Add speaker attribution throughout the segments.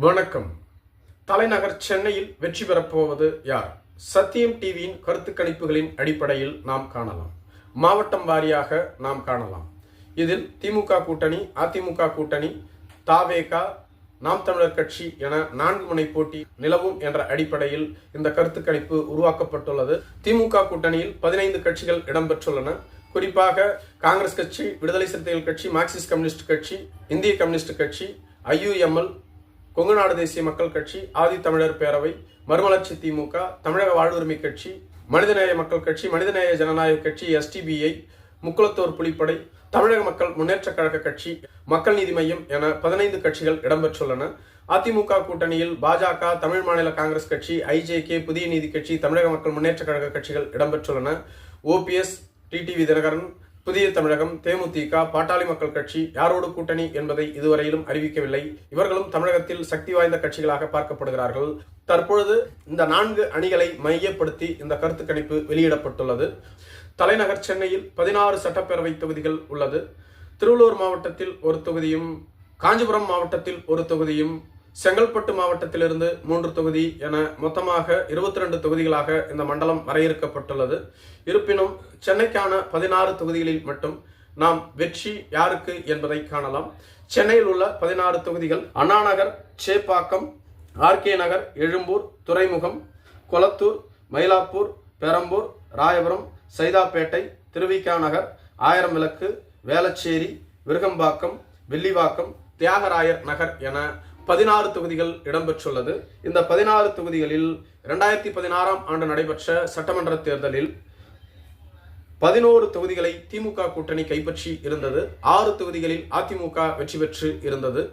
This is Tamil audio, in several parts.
Speaker 1: வணக்கம். தலைநகர் சென்னையில் வெற்றி பெறப்போவது யார்? சத்தியம் டிவியின் கருத்து கணிப்புகளின் அடிப்படையில் நாம் காணலாம். மாவட்டம் வாரியாக நாம் காணலாம். இதில் திமுக கூட்டணி, அதிமுக கூட்டணி, தாவேகா, நாம் தமிழர் கட்சி என 4 முனை போட்டி நிலவும் என்ற அடிப்படையில் இந்த கருத்து கணிப்பு உருவாக்கப்பட்டுள்ளது. திமுக கூட்டணியில் 15 கட்சிகள் இடம்பெற்றுள்ளன. குறிப்பாக காங்கிரஸ் கட்சி, விடுதலை சிறுத்தைகள் கட்சி, மார்க்சிஸ்ட் கம்யூனிஸ்ட் கட்சி, இந்திய கம்யூனிஸ்ட் கட்சி, IUML, கொங்குநாடு தேசிய மக்கள் கட்சி, ஆதி தமிழர் பேரவை, மறுமலர்ச்சி திமுக, தமிழக வாழ்வுரிமை கட்சி, மனிதநேய மக்கள் கட்சி, மனிதநேய ஜனநாயக கட்சி, STBI, முக்குளத்தோர் புலிப்படை, தமிழக மக்கள் முன்னேற்ற கழக கட்சி, மக்கள் நீதி மையம் என 15 கட்சிகள் இடம்பெற்றுள்ளன. அதிமுக கூட்டணியில் பாஜக, தமிழ் மாநில காங்கிரஸ் கட்சி, IJK, புதிய நீதி கட்சி, தமிழக மக்கள் முன்னேற்ற கழக கட்சிகள் இடம்பெற்றுள்ளன. OPS, TTV தினகரன், புதிய தமிழகம், தேமுதிக, பாட்டாளி மக்கள் கட்சி யாரோடு கூட்டணி என்பதை இதுவரையிலும் அறிவிக்கவில்லை. இவர்களும் தமிழகத்தில் சக்தி வாய்ந்த கட்சிகளாக பார்க்கப்படுகிறார்கள். தற்பொழுது இந்த 4 அணிகளை மையப்படுத்தி இந்த கருத்து கணிப்பு வெளியிடப்பட்டுள்ளது. தலைநகர் சென்னையில் 16 சட்டப்பேரவை தொகுதிகள் உள்ளது. திருவள்ளூர் மாவட்டத்தில் ஒரு தொகுதியும், காஞ்சிபுரம் மாவட்டத்தில் ஒரு தொகுதியும், செங்கல்பட்டு மாவட்டத்திலிருந்து 3 தொகுதி என மொத்தமாக 22 தொகுதிகளாக இந்த மண்டலம் வரையறுக்கப்பட்டுள்ளது. இருப்பினும் சென்னைக்கான 16 தொகுதிகளில் மட்டும் நாம் வெற்றி யாருக்கு என்பதை காணலாம். சென்னையில் உள்ள 16 தொகுதிகள் அண்ணாநகர், சேப்பாக்கம், RK நகர், எழும்பூர், துறைமுகம், கொளத்தூர், மயிலாப்பூர், பெரம்பூர், ராயபுரம், சைதாப்பேட்டை, திருவிக நகர், ஆயிரம் விளக்கு, வேளச்சேரி, விருகம்பாக்கம், வில்லிவாக்கம், தியாகராயர் நகர் என 16 தொகுதிகள் இடம்பெற்றுள்ளது. இந்த 16 தொகுதிகளில் 2016ஆம் ஆண்டு நடைபெற்ற சட்டமன்ற தேர்தலில் 11 தொகுதிகளை திமுக கூட்டணி கைப்பற்றி இருந்தது. 6 தொகுதிகளில் அதிமுக வெற்றி பெற்று இருந்தது.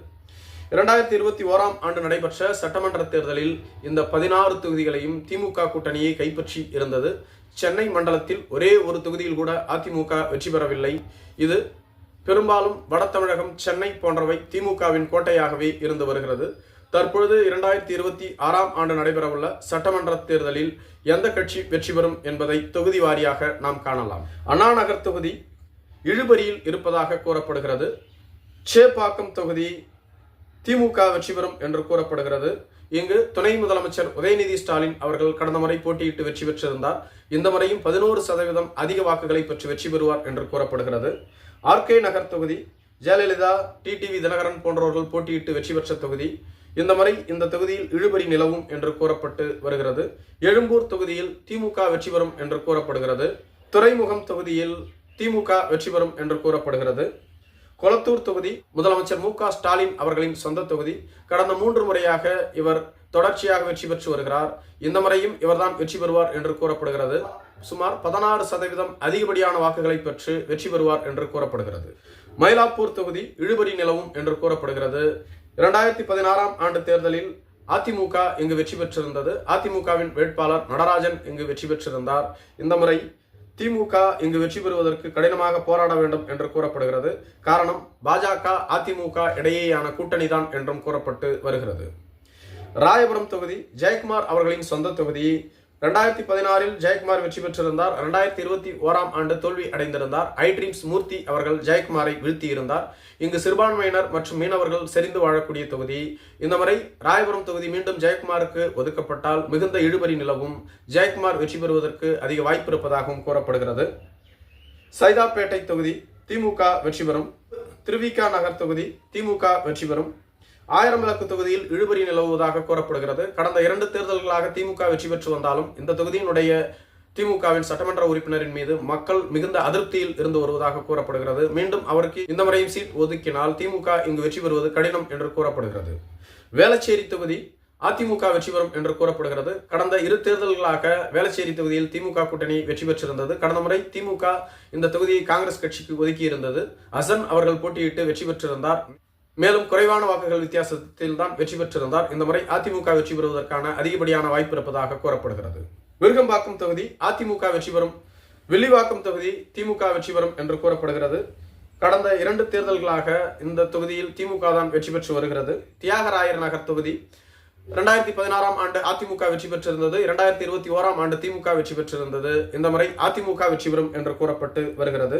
Speaker 1: 2021ஆம் ஆண்டு நடைபெற்ற சட்டமன்ற தேர்தலில் இந்த 16 தொகுதிகளையும் திமுக கூட்டணியை கைப்பற்றி இருந்தது. சென்னை மண்டலத்தில் ஒரே ஒரு தொகுதியில் கூட அதிமுக வெற்றி பெறவில்லை. இது பெரும்பாலும் வட தமிழகம், சென்னை போன்றவை திமுகவின் கோட்டையாகவே இருந்து வருகிறது. தற்பொழுது 2026ஆம் ஆண்டு நடைபெறவுள்ள சட்டமன்ற தேர்தலில் எந்த கட்சி வெற்றி பெறும் என்பதை தொகுதி வாரியாக நாம் காணலாம். அண்ணாநகர் தொகுதி இழுபறியில் இருப்பதாக கூறப்படுகிறது. சேப்பாக்கம் தொகுதி திமுக வெற்றி பெறும் என்று கூறப்படுகிறது. இங்கு துணை முதலமைச்சர் உதயநிதி ஸ்டாலின் அவர்கள் கடந்த முறை போட்டியிட்டு வெற்றி பெற்றிருந்தார். இந்த முறையும் 11% அதிக வாக்குகளை பெற்று வெற்றி பெறுவார் என்று கூறப்படுகிறது. RK நகர் தொகுதி ஜெயலலிதா, TTV தினகரன் போன்றவர்கள் போட்டியிட்டு வெற்றி பெற்ற தொகுதி. இந்த முறை இந்த தொகுதியில் இழுபறி நிலவும் என்று கூறப்பட்டு வருகிறது. எழும்பூர் தொகுதியில் திமுக வெற்றி பெறும் என்று கூறப்படுகிறது. துறைமுகம் தொகுதியில் திமுக வெற்றி பெறும் என்று கூறப்படுகிறது. கொளத்தூர் தொகுதி முதலமைச்சர் MK ஸ்டாலின் அவர்களின் சொந்த தொகுதி. கடந்த 3 முறையாக இவர் தொடர்ச்சியாக வெற்றி பெற்று வருகிறார். இந்த முறையும் இவர்தான் வெற்றி பெறுவார் என்று கூறப்படுகிறது. சுமார் 16% அதிகப்படியான வாக்குகளை பெற்று வெற்றி பெறுவார் என்று கூறப்படுகிறது. மயிலாப்பூர் தொகுதி இழுபறி நிலவும் என்று கூறப்படுகிறது. 2016ஆம் ஆண்டு தேர்தலில் அதிமுக இங்கு வெற்றி பெற்றிருந்தது. அதிமுகவின் வேட்பாளர் நடராஜன் இங்கு வெற்றி பெற்றிருந்தார். இந்த முறை திமுக இங்கு வெற்றி பெறுவதற்கு கடினமாக போராட வேண்டும் என்று கூறப்படுகிறது. காரணம், பாஜக, அதிமுக இடையேயான கூட்டணி தான் என்றும் கூறப்பட்டு வருகிறது. ராயபுரம் தொகுதி ஜெயக்குமார் அவர்களின் சொந்த தொகுதி. 2016இல் ஜெயக்குமார் வெற்றி பெற்றிருந்தார். 2021ஆம் ஆண்டு தோல்வி அடைந்திருந்தார். iDreams மூர்த்தி அவர்கள் ஜெயக்குமாரை வீழ்த்தி இருந்தார். இங்கு சிறுபான்மையினர் மற்றும் மீனவர்கள் செறிந்து வாழக்கூடிய தொகுதி. இந்த முறை ராயபுரம் தொகுதி மீண்டும் ஜெயக்குமாருக்கு ஒதுக்கப்பட்டால் மிகுந்த இழுபறி நிலவும். ஜெயக்குமார் வெற்றி பெறுவதற்கு அதிக வாய்ப்பு இருப்பதாகவும் கூறப்படுகிறது. சைதாப்பேட்டை தொகுதி திமுக வெற்றி பெறும். திருவிக நகர் தொகுதி திமுக வெற்றி பெறும். ஆயிரம் விளக்கு தொகுதியில் இழுபறி நிலவுவதாக கூறப்படுகிறது. கடந்த 2 தேர்தல்களாக திமுக வெற்றி பெற்று வந்தாலும் இந்த தொகுதியினுடைய திமுகவின் சட்டமன்ற உறுப்பினரின் மீது மக்கள் மிகுந்த அதிருப்தியில் இருந்து வருவதாக கூறப்படுகிறது. மீண்டும் அவருக்கு இந்த முறையும் சீட் ஒதுக்கினால் திமுக இங்கு வெற்றி பெறுவது கடினம் என்று கூறப்படுகிறது. வேளச்சேரி தொகுதி அதிமுக வெற்றி பெறும் என்று கூறப்படுகிறது. கடந்த 2 தேர்தல்களாக வேளச்சேரி தொகுதியில் திமுக கூட்டணி வெற்றி பெற்றிருந்தது. கடந்த முறை திமுக இந்த தொகுதியை காங்கிரஸ் கட்சிக்கு ஒதுக்கி இருந்தது. அசன் அவர்கள் போட்டியிட்டு வெற்றி பெற்றிருந்தார். மேலும் குறைவான வாக்குகள் வித்தியாசத்தில் தான் வெற்றி பெற்றிருந்தார். இந்த முறை அதிமுக வெற்றி பெறுவதற்கான அதிகப்படியான வாய்ப்பு இருப்பதாக கூறப்படுகிறது. விருகம்பாக்கம் தொகுதி அதிமுக வெற்றி பெறும். வில்லிவாக்கம் தொகுதி திமுக வெற்றி பெறும் என்று கூறப்படுகிறது. கடந்த 2 தேர்தல்களாக இந்த தொகுதியில் திமுக தான் வெற்றி பெற்று வருகிறது. தியாகராயர் நகர் தொகுதி 2016ஆம் ஆண்டு அதிமுக வெற்றி பெற்றிருந்தது. 2021ஆம் ஆண்டு திமுக வெற்றி பெற்றிருந்தது. இந்த முறை அதிமுக வெற்றி பெறும் என்று கூறப்பட்டு வருகிறது.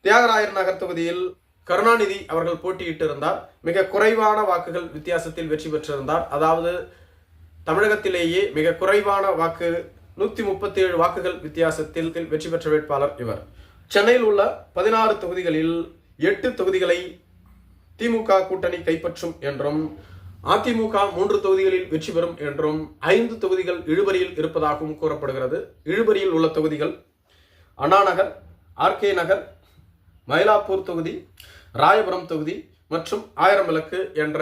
Speaker 1: தியாகராயர் நகர் தொகுதியில் கருணாநிதி அவர்கள் போட்டியிட்டிருந்தார். மிக குறைவான வாக்குகள் வித்தியாசத்தில் வெற்றி பெற்றிருந்தார். அதாவது தமிழகத்திலேயே மிக குறைவான வாக்கு 137 வாக்குகள் வித்தியாசத்தில் வெற்றி பெற்ற வேட்பாளர் இவர். சென்னையில் உள்ள 16 தொகுதிகளில் 8 தொகுதிகளை திமுக கூட்டணி கைப்பற்றும் என்றும், அதிமுக 3 தொகுதிகளில் வெற்றி பெறும் என்றும், 5 தொகுதிகள் இழுபறியில் இருப்பதாகவும் கூறப்படுகிறது. இழுபறியில் உள்ள தொகுதிகள் அண்ணாநகர், ஆர்கே நகர், மயிலாப்பூர் தொகுதி, ராயபுரம் தொகுதி மற்றும் ஆயிரம்விளக்கு என்ற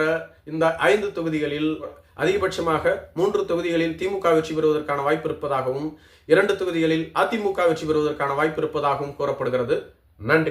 Speaker 1: இந்த 5 தொகுதிகளில் அதிகபட்சமாக 3 தொகுதிகளில் திமுக வெற்றி பெறுவதற்கான வாய்ப்பு இருப்பதாகவும், 2 தொகுதிகளில் அதிமுக வெற்றி பெறுவதற்கான வாய்ப்பு இருப்பதாகவும் கூறப்படுகிறது. நன்றி.